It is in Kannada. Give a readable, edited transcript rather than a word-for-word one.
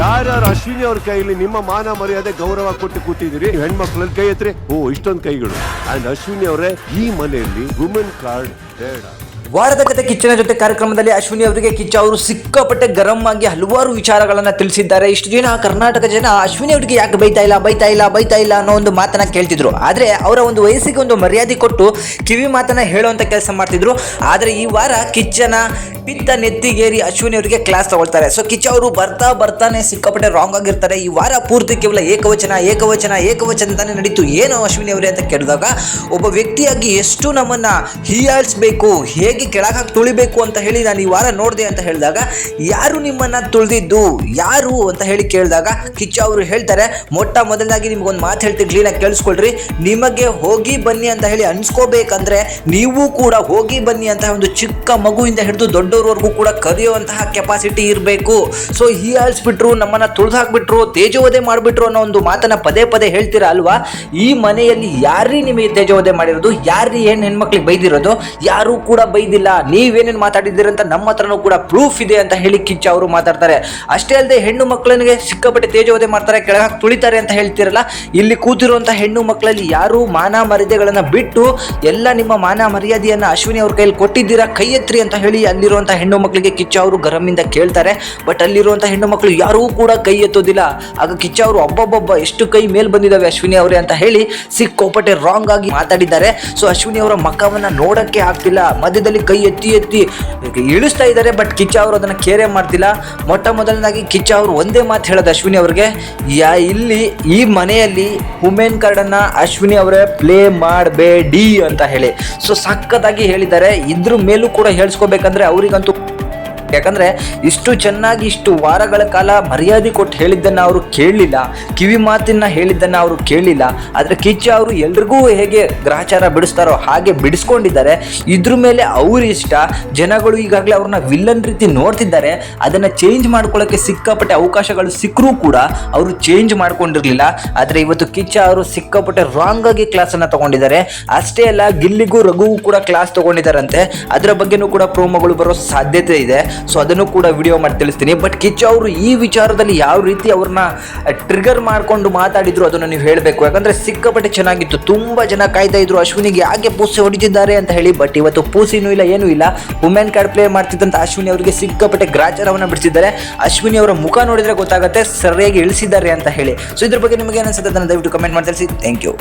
ಯಾರ್ಯಾರು ಅಶ್ವಿನಿ ಅವ್ರ ಕೈಯಲ್ಲಿ ನಿಮ್ಮ ಮಾನ ಮರ್ಯಾದೆ ಗೌರವ ಕೊಟ್ಟು ಕೂತಿದ್ದೀರಿ, ಹೆಣ್ಮಕ್ಳಲ್ಲಿ ಕೈ ಎತ್ತರಿ. ಇಷ್ಟೊಂದು ಕೈಗಳು. ಅಂಡ್ ಅಶ್ವಿನಿ ಅವರೇ, ಈ ಮನೆಯಲ್ಲಿ ವುಮೆನ್ ಕಾರ್ಡ್ ಬೇಡ. ವಾರದ ಕತೆ ಕಿಚ್ಚನ ಜೊತೆ ಕಾರ್ಯಕ್ರಮದಲ್ಲಿ ಅಶ್ವಿನಿ ಅವರಿಗೆ ಕಿಚ್ಚ ಅವರು ಸಿಕ್ಕಾಪಟ್ಟೆ ಗರಂ ಆಗಿ ಹಲವಾರು ವಿಚಾರಗಳನ್ನ ತಿಳಿಸಿದ್ದಾರೆ. ಇಷ್ಟು ದಿನ ಕರ್ನಾಟಕ ಜನ ಅಶ್ವಿನಿ ಅವರಿಗೆ ಯಾಕೆ ಬೈತಾ ಇಲ್ಲ ಅನ್ನೋ ಒಂದು ಮಾತನ್ನ ಕೇಳ್ತಿದ್ರು. ಆದ್ರೆ ಅವರ ಒಂದು ವಯಸ್ಸಿಗೆ ಒಂದು ಮರ್ಯಾದೆ ಕೊಟ್ಟು ಕಿವಿ ಮಾತನ್ನ ಹೇಳುವಂತ ಕೆಲಸ ಮಾಡ್ತಿದ್ರು. ಆದ್ರೆ ಈ ವಾರ ಕಿಚ್ಚನ ಪಿತ್ತ ನೆತ್ತಿಗೇರಿ ಅಶ್ವಿನಿ ಅವರಿಗೆ ಕ್ಲಾಸ್ ತಗೊಳ್ತಾರೆ. ಸೊ ಕಿಚ್ಚ ಅವರು ಬರ್ತಾನೆ ಸಿಕ್ಕಾಪಟ್ಟೆ ರಾಂಗ್ ಆಗಿರ್ತಾರೆ. ಈ ವಾರ ಪೂರ್ತಿ ಕೇವಲ ಏಕವಚನ ತಾನೇ ನಡೀತು. ಏನು ಅಶ್ವಿನಿ ಅವರೇ ಅಂತ ಕೇಳಿದಾಗ, ಒಬ್ಬ ವ್ಯಕ್ತಿಯಾಗಿ ಎಷ್ಟು ನಮ್ಮನ್ನ ಹೀಯಾಳಿಸಬೇಕು, ಹೇಗೆ ಕೆಳಗಾಗಿ ತುಳಿಬೇಕು ಅಂತ ಹೇಳಿ ನಾನು ಈ ವಾರ ನೋಡಿದೆ ಅಂತ ಹೇಳಿದಾಗ, ಯಾರು ನಿಮ್ಮನ್ನ ತುಳಿದಿದ್ದು ಯಾರು ಅಂತ ಹೇಳಿ ಕೇಳಿದಾಗ ಕಿಚ್ಚ ಅವರು ಹೇಳ್ತಾರೆ, ಮೊದಲನಾಗಿ ನಿಮ್ಗೊಂದು ಮಾತು ಹೇಳ್ತೀನಿ, ಕ್ಲೀನಾಗಿ ಕೇಳಿಸ್ಕೊಳ್ರಿ. ನಿಮಗೆ ಹೋಗಿ ಬನ್ನಿ ಅಂತ ಹೇಳಿ ಅನ್ಸ್ಕೋಬೇಕಂದ್ರೆ ನೀವು ಕೂಡ ಹೋಗಿ ಬನ್ನಿ ಅಂತ ಒಂದು ಚಿಕ್ಕ ಮಗುವಿಂದ ಹಿಡಿದು ದೊಡ್ಡವರವರೆಗೂ ಕೂಡ ಕರೆಯುವಂತಹ ಕೆಪಾಸಿಟಿ ಇರಬೇಕು. ಸೊ ಹೀಯಾಳಿಸ್ಬಿಟ್ರು, ನಮ್ಮನ್ನ ತುಳಿದು ಹಾಕ್ಬಿಟ್ರು, ತೇಜೋವಧೆ ಮಾಡಿಬಿಟ್ರು ಅನ್ನೋ ಒಂದು ಮಾತನ್ನ ಪದೇ ಹೇಳ್ತೀರಾ ಅಲ್ವಾ. ಈ ಮನೆಯಲ್ಲಿ ಯಾರೀ ನಿಮಗೆ ತೇಜೋವಧೆ ಮಾಡಿರೋದು, ಯಾರೀ ಹೆಣ್ಮಕ್ಳಿಗೆ ಬೈದಿರೋದು? ಯಾರು ಕೂಡ ಬೈದಿಲ್ಲ. ನೀವೇನೇನು ಮಾತಾಡಿದ್ದೀರಂತ ನಮ್ಮ ಹತ್ರನೂ ಕೂಡ ಪ್ರೂಫ್ ಇದೆ ಅಂತ ಹೇಳಿ ಕಿಚ್ಚ ಅವರು ಮಾತಾಡ್ತಾರೆ. ಅಷ್ಟೇ ಅಲ್ಲದೆ ಹೆಣ್ಣು ಮಕ್ಕಳಿಗೆ ಸಿಕ್ಕಾಪಟ್ಟೆ ತೇಜೋವಧೆ ಮಾಡ್ತಾರೆ, ಕೆಳಗೆ ತುಳಿತಾರೆ ಅಂತ ಹೇಳ್ತಿರಲ್ಲ. ಇಲ್ಲಿ ಕೂತಿರುವಂತಹ ಹೆಣ್ಣು ಮಕ್ಕಳಲ್ಲಿ ಯಾರು ಮಾನ ಮರ್ಯಾದೆಗಳನ್ನ ಬಿಟ್ಟು ಎಲ್ಲ ನಿಮ್ಮ ಮಾನ ಮರ್ಯಾದೆಯನ್ನ ಅಶ್ವಿನಿ ಅವ್ರ ಕೈಯಲ್ಲಿ ಕೊಟ್ಟಿದ್ದೀರಾ, ಕೈ ಎತ್ರಿ ಅಂತ ಹೇಳಿ ಅಲ್ಲಿರುವಂತಹ ಹೆಣ್ಣು ಮಕ್ಕಳಿಗೆ ಕಿಚ್ಚ ಅವರು ಗರಮಿಂದ ಕೇಳ್ತಾರೆ. ಬಟ್ ಅಲ್ಲಿರುವಂತಹ ಹೆಣ್ಣು ಮಕ್ಕಳು ಯಾರೂ ಕೂಡ ಕೈ ಎತ್ತೋದಿಲ್ಲ. ಆಗ ಕಿಚ್ಚ ಅವರು ಒಬ್ಬೊಬ್ಬ ಎಷ್ಟು ಕೈ ಮೇಲ್ ಬಂದಿದ್ದಾವೆ ಅಶ್ವಿನಿ ಅವರೇ ಅಂತ ಹೇಳಿ ಸಿಕ್ಕಾಪಟ್ಟೆ ರಾಂಗ್ ಆಗಿ ಮಾತಾಡಿದ್ದಾರೆ. ಸೊ ಅಶ್ವಿನಿ ಅವರ ಮಕ್ಕವನ್ನ ನೋಡಕ್ಕೆ ಆಗ್ತಿಲ್ಲ, ಮಧ್ಯದಲ್ಲಿ ಕೈ ಎತ್ತಿ ಇಳಿಸ್ತಾ ಇದ್ದಾರೆ. ಬಟ್ ಕಿಚ್ಚ ಅವರು ಅದನ್ನ ಕೇರೆ ಮಾಡ್ತಿಲ್ಲ. ಮೊದಲನಾಗಿ ಕಿಚ್ಚ ಅವರು ಒಂದೇ ಮಾತು ಹೇಳೋದು ಅಶ್ವಿನಿ ಅವ್ರಿಗೆ, ಇಲ್ಲಿ ಈ ಮನೆಯಲ್ಲಿ ವುಮೆನ್ ಕಾರ್ಡ್ ಅನ್ನ ಅಶ್ವಿನಿ ಅವರೇ ಪ್ಲೇ ಮಾಡಬೇಡಿ ಅಂತ ಹೇಳಿ. ಸೊ ಸಖತ್ತಾಗಿ ಹೇಳಿದ್ದಾರೆ. ಇದ್ರ ಮೇಲೂ ಕೂಡ ಹೇಳ್ಸ್ಕೋಬೇಕಂದ್ರೆ ಅವರಿಗಂತೂ, ಯಾಕಂದ್ರೆ ಇಷ್ಟು ಚೆನ್ನಾಗಿ ಇಷ್ಟು ವಾರಗಳ ಕಾಲ ಮರ್ಯಾದೆ ಕೊಟ್ಟು ಹೇಳಿದ್ದನ್ನು ಅವರು ಕೇಳಲಿಲ್ಲ, ಕಿವಿ ಮಾತಿನ ಹೇಳಿದ್ದನ್ನು ಅವರು ಕೇಳಲಿಲ್ಲ. ಆದರೆ ಕಿಚ್ಚ ಅವರು ಎಲ್ರಿಗೂ ಹೇಗೆ ಗ್ರಹಚಾರ ಬಿಡಿಸ್ತಾರೋ ಹಾಗೆ ಬಿಡಿಸ್ಕೊಂಡಿದ್ದಾರೆ. ಇದ್ರ ಮೇಲೆ ಅವ್ರ ಇಷ್ಟ. ಜನಗಳು ಈಗಾಗಲೇ ಅವ್ರನ್ನ ವಿಲ್ಲನ್ ರೀತಿ ನೋಡ್ತಿದ್ದಾರೆ. ಅದನ್ನು ಚೇಂಜ್ ಮಾಡ್ಕೊಳ್ಳೋಕ್ಕೆ ಸಿಕ್ಕಾಪಟ್ಟೆ ಅವಕಾಶಗಳು ಸಿಕ್ಕರೂ ಕೂಡ ಅವರು ಚೇಂಜ್ ಮಾಡ್ಕೊಂಡಿರಲಿಲ್ಲ. ಆದರೆ ಇವತ್ತು ಕಿಚ್ಚ ಅವರು ಸಿಕ್ಕಾಪಟ್ಟೆ ರಾಂಗ್ ಆಗಿ ಕ್ಲಾಸನ್ನು ತಗೊಂಡಿದ್ದಾರೆ. ಅಷ್ಟೇ ಅಲ್ಲ, ಗಿಲ್ಲಿಗೂ ರಘುಗೂ ಕೂಡ ಕ್ಲಾಸ್ ತಗೊಂಡಿದ್ದಾರಂತೆ. ಅದರ ಬಗ್ಗೆನೂ ಕೂಡ ಪ್ರೋಮೋಗಳು ಬರೋ ಸಾಧ್ಯತೆ ಇದೆ. ಸೊ ಅದನ್ನು ಕೂಡ ವಿಡಿಯೋ ಮಾಡಿ ತಿಳಿಸ್ತೀನಿ. ಬಟ್ ಕಿಚ್ಚ ಅವರು ಈ ವಿಚಾರದಲ್ಲಿ ಯಾವ ರೀತಿ ಅವ್ರನ್ನ ಟ್ರಿಗರ್ ಮಾಡ್ಕೊಂಡು ಮಾತಾಡಿದ್ರು ಅದನ್ನು ನೀವು ಹೇಳಬೇಕು. ಯಾಕಂದ್ರೆ ಸಿಕ್ಕಾಪಟ್ಟೆ ಚೆನ್ನಾಗಿತ್ತು. ತುಂಬಾ ಜನ ಕಾಯ್ತಾ ಇದ್ರು ಅಶ್ವಿನಿಗೆ ಯಾಕೆ ಪೂಸಿ ಹೊಡಿತಿದ್ದಾರೆ ಅಂತ ಹೇಳಿ. ಬಟ್ ಇವತ್ತು ಪೂಸಿನೂ ಇಲ್ಲ, ಏನೂ ಇಲ್ಲ. ವುಮೆನ್ ಕಾರ್ಡ್ ಪ್ಲೇ ಮಾಡ್ತಿದ್ದಂತ ಅಶ್ವಿನಿ ಅವರಿಗೆ ಸಿಕ್ಕಾಪಟ್ಟೆ ಗ್ರಾಚಾರವನ್ನ ಬಿಡಿಸಿದ್ದಾರೆ. ಅಶ್ವಿನಿ ಅವರ ಮುಖ ನೋಡಿದ್ರೆ ಗೊತ್ತಾಗುತ್ತೆ ಸರಿಯಾಗಿ ಇಳಿಸಿದ್ದಾರೆ ಅಂತ ಹೇಳಿ. ಸೊ ಇದ್ರ ಬಗ್ಗೆ ನಿಮಗೆ ಏನು ಅನ್ಸುತ್ತೆ ದಯವಿಟ್ಟು ಕಮೆಂಟ್ ಮಾಡಿ ತಿಳಿಸಿ. Thank you.